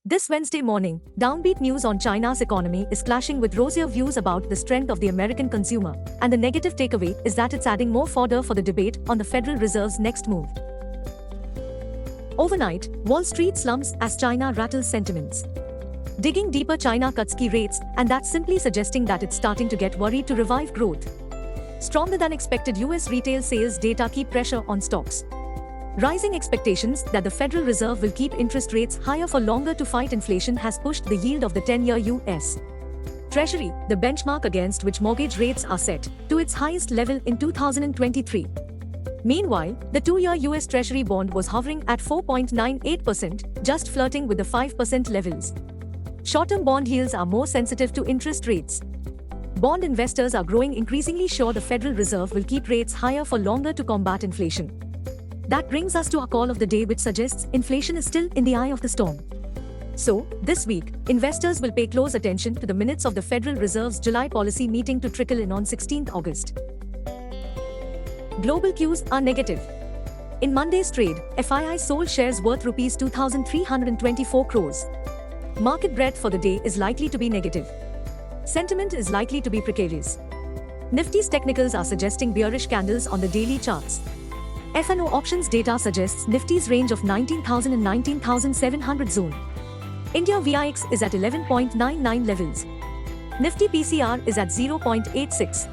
This Wednesday morning, downbeat news on China's economy is clashing with rosier views about the strength of the American consumer, and the negative takeaway is that it's adding more fodder for the debate on the Federal Reserve's next move. Overnight, Wall Street slumps as China rattles sentiments. Digging deeper, China cuts key rates, and that's simply suggesting that it's starting to get worried to revive growth. Stronger than expected US retail sales data keep pressure on stocks. Rising expectations that the Federal Reserve will keep interest rates higher for longer to fight inflation has pushed the yield of the 10-year US Treasury, the benchmark against which mortgage rates are set, to its highest level in 2023. Meanwhile, the 2-year US Treasury bond was hovering at 4.98%, just flirting with the 5% levels. Short-term bond yields are more sensitive to interest rates. Bond investors are growing increasingly sure the Federal Reserve will keep rates higher for longer to combat inflation. That brings us to our call of the day, which suggests inflation is still in the eye of the storm. So, this week, investors will pay close attention to the minutes of the Federal Reserve's July policy meeting to trickle in on 16th August. Global cues are negative. In Monday's trade, FII sold shares worth Rs 2,324 crores. Market breadth for the day is likely to be negative. Sentiment is likely to be precarious. Nifty's technicals are suggesting bearish candles on the daily charts. F&O options data suggests Nifty's range of 19,000 and 19,700 zone. India VIX is at 11.99 levels. Nifty PCR is at 0.86.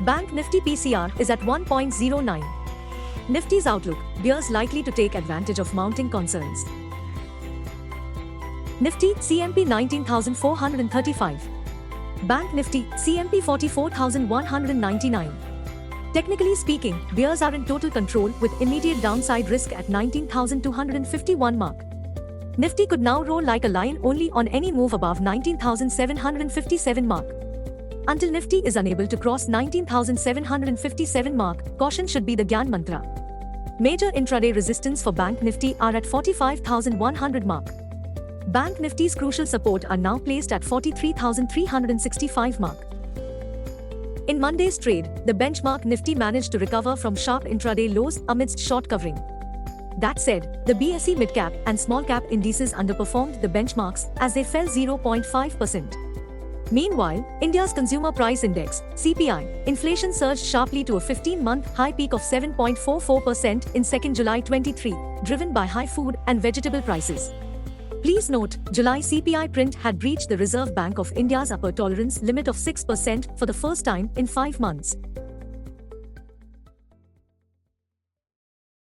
Bank Nifty PCR is at 1.09. Nifty's outlook: bears likely to take advantage of mounting concerns. Nifty CMP 19,435. Bank Nifty CMP 44,199. Technically speaking, bears are in total control with immediate downside risk at 19,251 mark. Nifty could now roll like a lion only on any move above 19,757 mark. Until Nifty is unable to cross 19,757 mark, caution should be the Gyan mantra. Major intraday resistance for Bank Nifty are at 45,100 mark. Bank Nifty's crucial support are now placed at 43,365 mark. In Monday's trade, the benchmark Nifty managed to recover from sharp intraday lows amidst short covering. That said, the BSE mid-cap and small-cap indices underperformed the benchmarks as they fell 0.5%. Meanwhile, India's Consumer Price Index (CPI) inflation surged sharply to a 15-month high peak of 7.44% in 2nd July 23, driven by high food and vegetable prices. Please note, July CPI print had breached the Reserve Bank of India's upper tolerance limit of 6% for the first time in 5 months.